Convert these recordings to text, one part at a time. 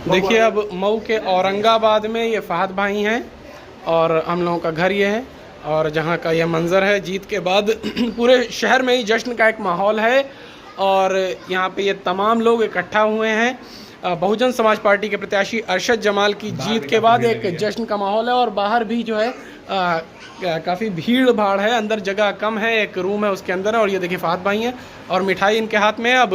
देखिए अब मऊ के औरंगाबाद में ये फहद भाई हैं और हम लोगों का घर ये है और जहाँ का यह मंज़र है जीत के बाद पूरे शहर में ही जश्न का एक माहौल है और यहाँ पे ये तमाम लोग इकट्ठा हुए हैं। बहुजन समाज पार्टी के प्रत्याशी अरशद जमाल की जीत के बाद एक जश्न का माहौल है और बाहर भी जो है काफ़ी भीड़ भाड़ है। अंदर जगह कम है, एक रूम है उसके अंदर है और ये देखिए फहद भाई हैं और मिठाई इनके हाथ में है। अब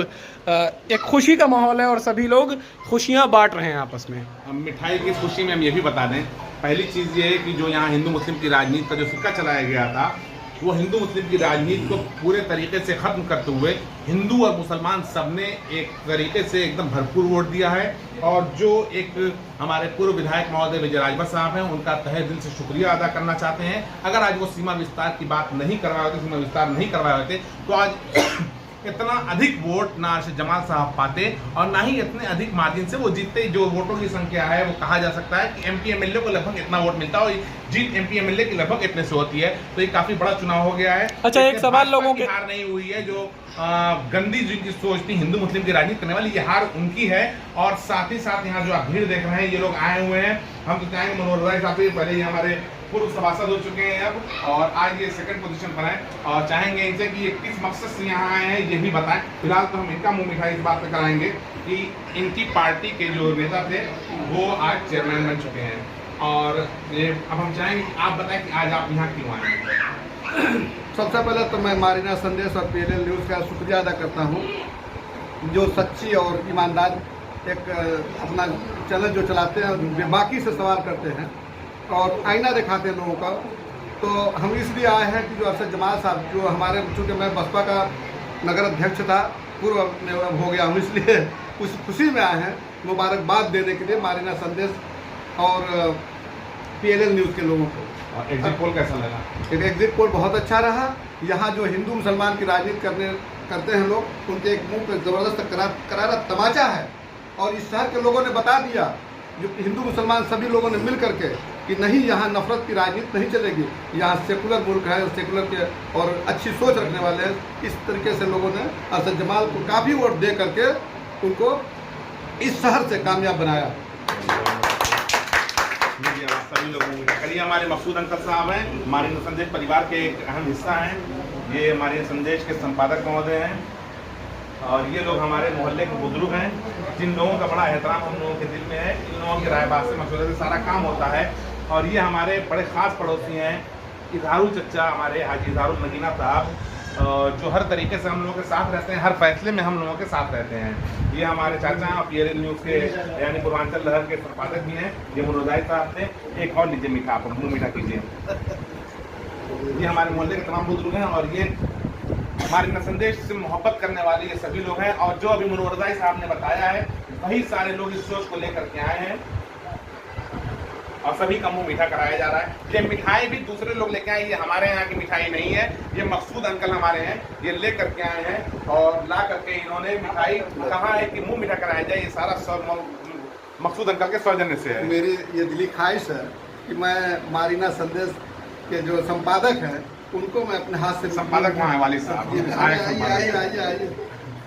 एक खुशी का माहौल है और सभी लोग खुशियाँ बांट रहे हैं आपस में। हम मिठाई की खुशी में हम ये भी बता दें, पहली चीज़ ये है कि जो यहाँ हिंदू मुस्लिम की राजनीति का जो सिक्का चलाया गया था वो हिंदू मुस्लिम की राजनीति को पूरे तरीके से खत्म करते हुए हिंदू और मुसलमान सबने एक तरीके से एकदम भरपूर वोट दिया है। और जो एक हमारे पूर्व विधायक महोदय विजय राजभर साहब हैं उनका तहे दिल से शुक्रिया अदा करना चाहते हैं। अगर आज वो सीमा विस्तार की बात नहीं करवाए होते, सीमा विस्तार नहीं करवाए होते तो आज इतना अधिक वोट ना अरशद जमाल साहब पाते और ना ही इतने अधिक मार्जिन से वो जीतते। जो वोटों की संख्या है वो कहा जा सकता है कि एमपी एमएलए को लगभग इतना वोट मिलता है और जीत एमपी एमएलए की लगभग इतने से होती है। तो ये काफी बड़ा चुनाव हो गया है। अच्छा, एक सवाल लोगों के हार नहीं हुई है। जो गंदी जिनकी सोच थी हिंदू मुस्लिम की राजनीति करने वाली, ये हार उनकी है। और साथ ही साथ यहाँ जो आप भीड़ देख रहे हैं ये लोग आए हुए हैं। हम तो चाहेंगे मनोहर राय साहब पहले ही हमारे पूर्व सभासद हो चुके हैं अब और आज ये सेकंड पोजीशन पर हैं और चाहेंगे इनसे कि ये किस मकसद से यहाँ आए हैं ये भी बताएं। फिलहाल तो हम इनका मुंह मिठाई इस बात पे कराएंगे कि इनकी पार्टी के जो नेता थे वो आज चेयरमैन बन चुके हैं। और ये अब हम चाहेंगे कि आप बताएं कि आज आप यहाँ क्यों आए हैं। सबसे पहले तो मैं मारीना संदेश और PLL न्यूज़ का शुक्रिया अदा करता हूँ, जो सच्ची और ईमानदार एक अपना चैनल जो चलाते हैं, बेबाकी से सवाल करते हैं और आईना दिखाते हैं लोगों का। तो हम इसलिए आए हैं कि जो अरशद जमाल साहब जो हमारे, चूँकि मैं बसपा का नगर अध्यक्ष था, पूर्व में हो गया हूँ, इसलिए उस खुशी में आए हैं मुबारकबाद देने के लिए मारीना संदेश और PLL न्यूज़ के लोगों को। और एग्जिट पोल कैसा लगा? एग्जिट पोल बहुत अच्छा रहा। यहाँ जो हिंदू मुसलमान की राजनीति करते हैं लोग, उनके एक मुंह पे ज़बरदस्त करारा तमाचा है और इस शहर के लोगों ने बता दिया, जो हिंदू मुसलमान सभी लोगों ने मिल करके, कि नहीं यहाँ नफरत की राजनीति नहीं चलेगी, यहाँ सेकुलर मुल्क है, सेकुलर के और अच्छी सोच रखने वाले हैं। इस तरीके से लोगों ने अरशद जमाल को काफ़ी वोट दे करके उनको इस शहर से कामयाब बनाया। सभी लोगों करिए। हमारे मकसूद अंकल साहब हैं, मारीना संदेश परिवार के एक अहम हिस्सा हैं। ये मारीना संदेश के संपादक महोदय हैं और ये लोग हमारे मोहल्ले के बुजुर्ग हैं जिन लोगों का बड़ा एहतराम हम लोगों के दिल में है। इन लोगों की राय बात से मशवरे से सारा काम होता है। और ये हमारे बड़े ख़ास पड़ोसी हैं इजहारुल चचा, हमारे हाजी इजहारुल नगीना साहब, जो हर तरीके से हम लोगों के साथ रहते हैं, हर फैसले में हम लोगों के साथ रहते हैं। ये हमारे चाचा हैं, PLL न्यूज़ के यानी पूर्वांचल लहर के संपादक भी हैं। ये मनोहर राय साहब थे। एक और लीजिए मीठा, आप मुँह मीठा कीजिए। ये हमारे मोहल्ले के तमाम बुजुर्ग हैं और ये हमारे संदेश से मोहब्बत करने वाले ये सभी लोग हैं। और जो अभी मनोहर राय साहब ने बताया है वही सारे लोग इस सोच को लेकर के आए हैं और सभी का मुंह मीठा कराया जा रहा है। ये मिठाई भी दूसरे लोग लेके आए, ये हमारे यहाँ की मिठाई नहीं है। ये मकसूद अंकल हमारे हैं, ये ले करके आए हैं और ला करके इन्होंने मिठाई कहा है कि मुंह मीठा कराया जाए। ये सारा मकसूद अंकल के सौजन्य से है। मेरी ये दिली ख्वाहिश है कि मैं मारीना संदेश के जो संपादक हैं उनको मैं अपने हाथ से, संपादक वहाँ है वाली साहब,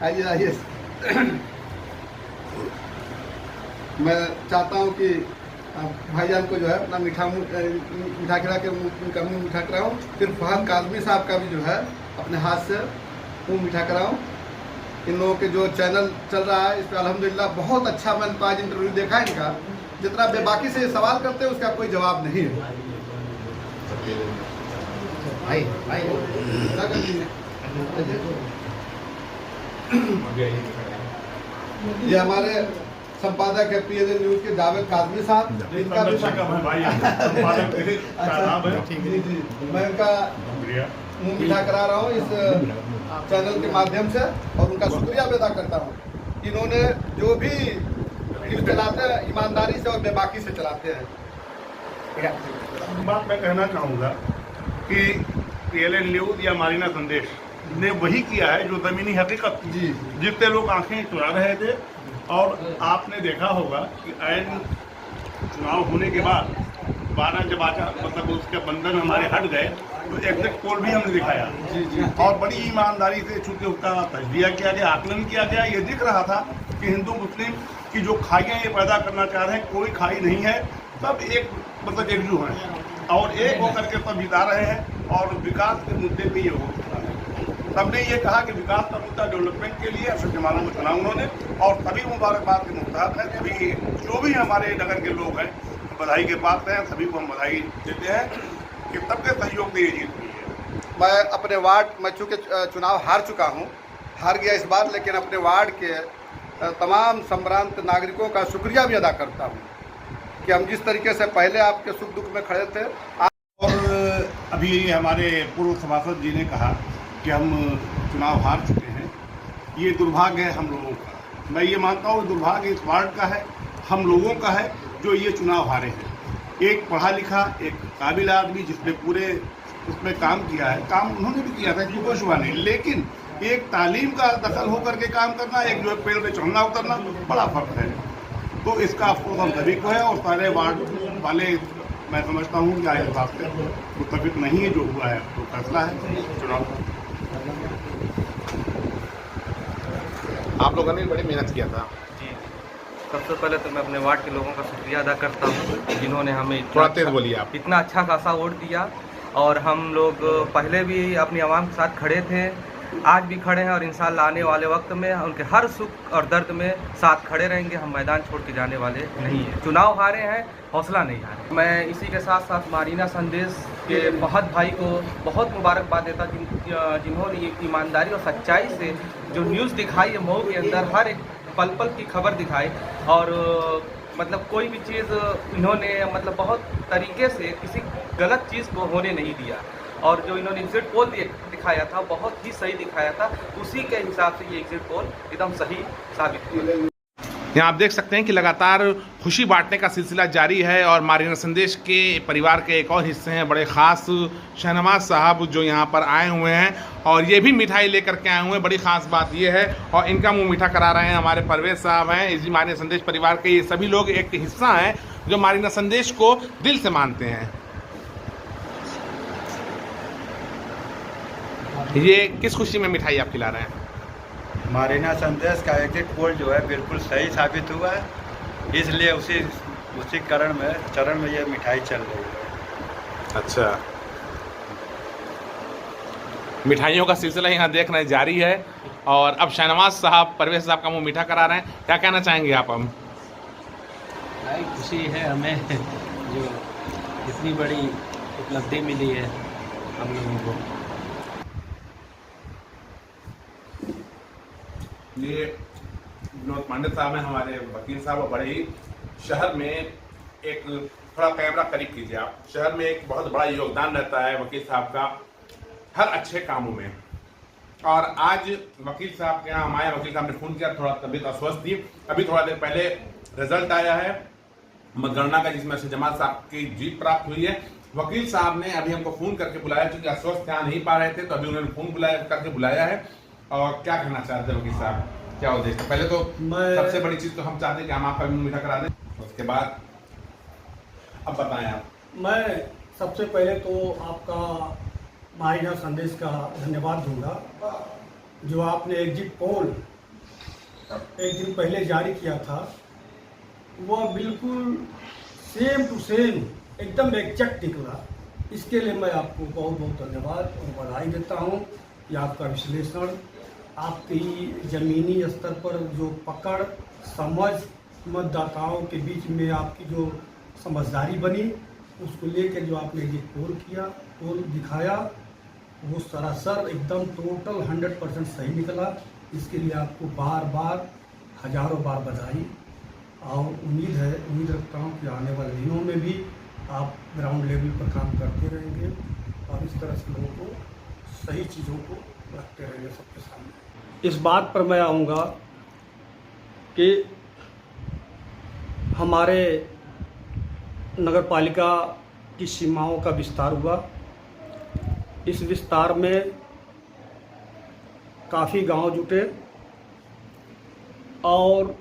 आइए। मैं चाहता हूँ कि भाईजान को जो है अपना मीठा खिला के उनका मुँह मीठा कराऊँ। फिर फहद काजमी साहब का भी जो है अपने हाथ से मुँह मीठा कराऊँ। इन लोगों के जो चैनल चल रहा है इस पर अल्हम्दुलिल्लाह बहुत अच्छा, मैंने आज इंटरव्यू देखा है इनका, जितना बेबाकी से सवाल करते हैं उसका कोई जवाब नहीं है। ये हमारे संपादक है PLL न्यूज़ के जावेद काजमी साहब, इनका भी मैं इनका मुँह मीठा करा रहा हूँ इस चैनल के माध्यम से और उनका शुक्रिया अदा करता हूँ। इन्होंने जो भी न्यूज़ चलाते हैं ईमानदारी से और बेबाकी से चलाते हैं। बात मैं कहना चाहूँगा कि PLL न्यूज़ या मारीना संदेश ने वही किया है जो ज़मीनी हकीकत जी, जितने लोग आंखें चुरा रहे थे। और आपने देखा होगा कि ऐन चुनाव होने के बाद 12 जब मतलब उसके बंधन हमारे हट गए तो एग्जिट पोल भी हमने दिखाया और बड़ी ईमानदारी से चूंकि उसका तजजिया किया गया, आकलन किया गया। ये दिख रहा था कि हिंदू मुस्लिम कि जो खाइयाँ ये पैदा करना चाह रहे हैं, कोई खाई नहीं है, सब एक मतलब एकजुट हैं और एक होकर के सब जिता रहे हैं। और विकास के मुद्दे पे ये हो रहा है। सबने ये कहा कि विकास का मुद्दा डेवलपमेंट के लिए अशोक मालूम को चुना उन्होंने, और सभी मुबारकबाद के मुस्तहक हैं। सभी जो भी हमारे नगर के लोग हैं बधाई के पात्र हैं, सभी को हम बधाई देते हैं कि सबके सहयोग से ये जीत हुई है। मैं अपने वार्ड में चूँकि चुनाव हार चुका हूँ, हार गया इस बार, लेकिन अपने वार्ड के तमाम संभ्रांत नागरिकों का शुक्रिया भी अदा करता हूँ कि हम जिस तरीके से पहले आपके सुख दुख में खड़े थे। और अभी हमारे पूर्व सभासद जी ने कहा कि हम चुनाव हार चुके हैं, ये दुर्भाग्य है हम लोगों का। मैं ये मानता हूँ दुर्भाग्य इस वार्ड का है, हम लोगों का है जो ये चुनाव हारे हैं। एक पढ़ा लिखा, एक काबिल आदमी जिसने पूरे उसमें काम किया है, काम उन्होंने भी किया था, कोई शुबा नहीं, लेकिन एक तालीम का दखल होकर के काम करना, एक जो पेड़ पे चढ़ना उतरना, बड़ा फर्क है। तो इसका अफसोस हम सभी को है और सारे वार्ड वाले मैं समझता हूँ कि आज इस बात से मुतफिक नहीं है। जो हुआ है तो फैसला है चुनाव का। आप लोगों ने बड़ी मेहनत किया था। जी, सबसे पहले तो मैं अपने वार्ड के लोगों का शुक्रिया अदा करता हूँ जिन्होंने हमें थोड़ा तेज बोलिए आप। इतना अच्छा खासा वोट दिया। और हम लोग पहले भी अपनी आवाम के साथ खड़े थे, आज भी खड़े हैं और इंशाअल्लाह आने वाले वक्त में उनके हर सुख और दर्द में साथ खड़े रहेंगे। हम मैदान छोड़ के जाने वाले नहीं हैं। चुनाव हारे हैं, हौसला नहीं हारे। मैं इसी के साथ साथ मारीना संदेश के फहद भाई को बहुत मुबारकबाद देता जिन्होंने ये ईमानदारी और सच्चाई से जो न्यूज़ दिखाई है मऊ के अंदर, हर एक पल पल की खबर दिखाई और मतलब कोई भी चीज़ इन्होंने मतलब बहुत तरीके से किसी गलत चीज़ को होने नहीं दिया। और जो इन्होंने एग्जिट पोल दिखाया था बहुत ही सही दिखाया था, उसी के हिसाब से ये एग्जिट पोल एकदम सही साबित हुआ। यहाँ आप देख सकते हैं कि लगातार खुशी बांटने का सिलसिला जारी है और मारीना संदेश के परिवार के एक और हिस्से हैं बड़े ख़ास शहनवाज साहब जो यहाँ पर आए हुए हैं और ये भी मिठाई लेकर के आए हुए हैं। बड़ी ख़ास बात ये है और इनका मुंह मीठा करा रहे हैं हमारे परवेज साहब हैं। इसी मारीना संदेश परिवार के ये सभी लोग एक हिस्सा हैं जो मारीना संदेश को दिल से मानते हैं। ये किस खुशी में मिठाई आप खिला रहे हैं? मारीना संदेश का एग्जिट पोल जो है बिल्कुल सही साबित हुआ है, इसलिए उसी चरण में ये मिठाई चल रही है। अच्छा, मिठाइयों का सिलसिला यहाँ देख रहे जारी है और अब शहनवाज साहब परवेज साहब का मुंह मीठा करा रहे हैं। क्या कहना चाहेंगे आप? हम खुशी है हमें जो इतनी बड़ी उपलब्धि मिली है हम लोगों को। ये विनोद पांडे साहब हैं हमारे वकील साहब और बड़े ही शहर में एक थोड़ा कैमरा करीब कीजिए आप। शहर में एक बहुत बड़ा योगदान रहता है वकील साहब का हर अच्छे कामों में। और आज वकील साहब के यहाँ हम आए, वकील साहब ने फ़ोन किया, थोड़ा तबीयत अस्वस्थ थी। अभी थोड़ा देर पहले रिजल्ट आया है मतगणना का जिसमें से जमात साहब की जीत प्राप्त हुई है। वकील साहब ने अभी हमको फ़ोन करके बुलाया, क्योंकि अस्वस्थ आ नहीं पा रहे थे तो अभी उन्होंने फ़ोन करके बुलाया है। और क्या कहना चाहते हैं वकील साहब, क्या उद्देश्य? पहले तो सबसे बड़ी चीज़ तो हम चाहते हैं कि हम आपका मुंह मीठा करा दें, उसके बाद अब बताएं आप। मैं सबसे पहले तो आपका मारीना संदेश का धन्यवाद दूंगा। जो आपने एग्जिट पोल एक दिन पहले जारी किया था वह बिल्कुल सेम टू सेम एकदम एग्जैक्ट निकला। इसके लिए मैं आपको बहुत बहुत धन्यवाद और बधाई देता हूँ कि आपका विश्लेषण, आपकी ज़मीनी स्तर पर जो पकड़ समझ मतदाताओं के बीच में आपकी जो समझदारी बनी, उसको लेकर जो आपने ये पोल दिखाया वो सरासर एकदम टोटल 100% सही निकला। इसके लिए आपको बार बार हजारों बार बधाई और उम्मीद रखता हूँ कि आने वाले दिनों में भी आप ग्राउंड लेवल पर काम करते रहेंगे और इस तरह से लोगों को सही चीज़ों को रखते रहेंगे सबके सामने। इस बात पर मैं आऊँगा कि हमारे नगर पालिका की सीमाओं का विस्तार हुआ। इस विस्तार में काफ़ी गांव जुटे और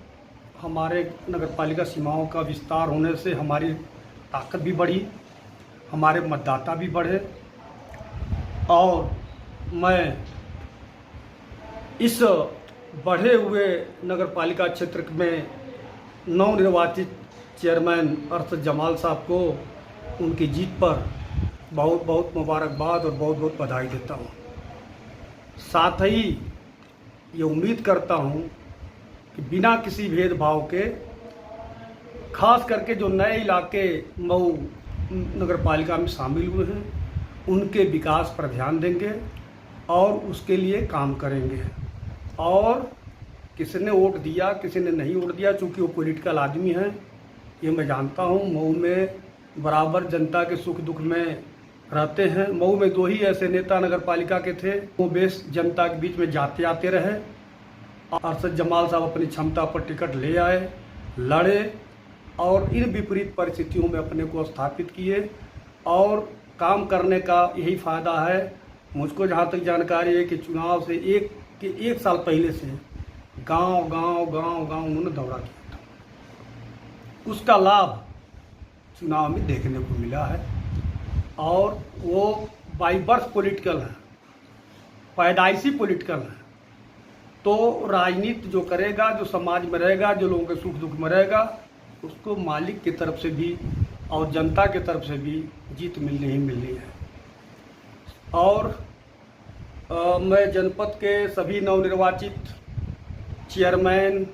हमारे नगर पालिका सीमाओं का विस्तार होने से हमारी ताकत भी बढ़ी, हमारे मतदाता भी बढ़े। और मैं इस बढ़े हुए नगर पालिका क्षेत्र में नवनिर्वाचित चेयरमैन अरशद जमाल साहब को उनकी जीत पर बहुत बहुत मुबारकबाद और बहुत बहुत बधाई देता हूँ। साथ ही ये उम्मीद करता हूँ कि बिना किसी भेदभाव के, खास करके जो नए इलाके मऊ नगर पालिका में शामिल हुए हैं, उनके विकास पर ध्यान देंगे और उसके लिए काम करेंगे। और किसी ने वोट दिया, किसी ने नहीं वोट दिया, चूँकि वो पॉलिटिकल आदमी हैं, ये मैं जानता हूँ। मऊ में बराबर जनता के सुख दुख में रहते हैं। मऊ में 2 ही ऐसे नेता नगर पालिका के थे, वो बेस जनता के बीच में जाते आते रहे। अरशद जमाल साहब अपनी क्षमता पर टिकट ले आए, लड़े और इन विपरीत परिस्थितियों में अपने को स्थापित किए और काम करने का यही फ़ायदा है। मुझको जहाँ तक जानकारी है कि चुनाव से एक साल पहले से गांव उन्होंने दौरा किया था। उसका लाभ चुनाव में देखने को मिला है और वो बाई बर्थ पॉलिटिकल है, पैदाइशी पॉलिटिकल है। तो राजनीति जो करेगा, जो समाज में रहेगा, जो लोगों के सुख दुख में रहेगा, उसको मालिक की तरफ से भी और जनता की तरफ से भी जीत मिलनी ही मिलनी है। और मैं जनपद के सभी नवनिर्वाचित चेयरमैन,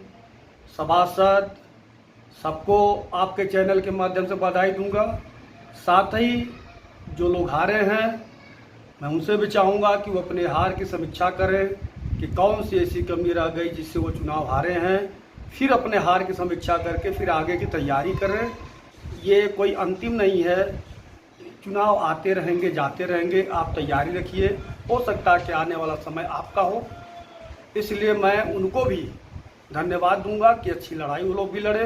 सभासद सबको आपके चैनल के माध्यम से बधाई दूंगा। साथ ही जो लोग हारे हैं, मैं उनसे भी चाहूँगा कि वो अपने हार की समीक्षा करें कि कौन सी ऐसी कमी रह गई जिससे वो चुनाव हारे हैं, फिर अपने हार की समीक्षा करके फिर आगे की तैयारी करें। ये कोई अंतिम नहीं है, चुनाव आते रहेंगे जाते रहेंगे, आप तैयारी रखिए। हो सकता है कि आने वाला समय आपका हो, इसलिए मैं उनको भी धन्यवाद दूंगा कि अच्छी लड़ाई वो लोग भी लड़े।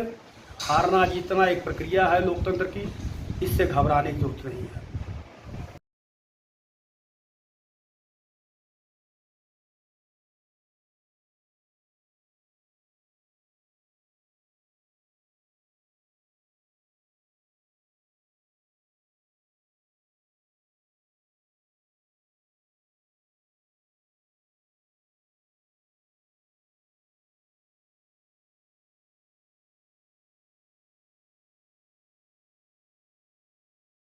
हारना जीतना एक प्रक्रिया है लोकतंत्र की, इससे घबराने की जरूरत नहीं है।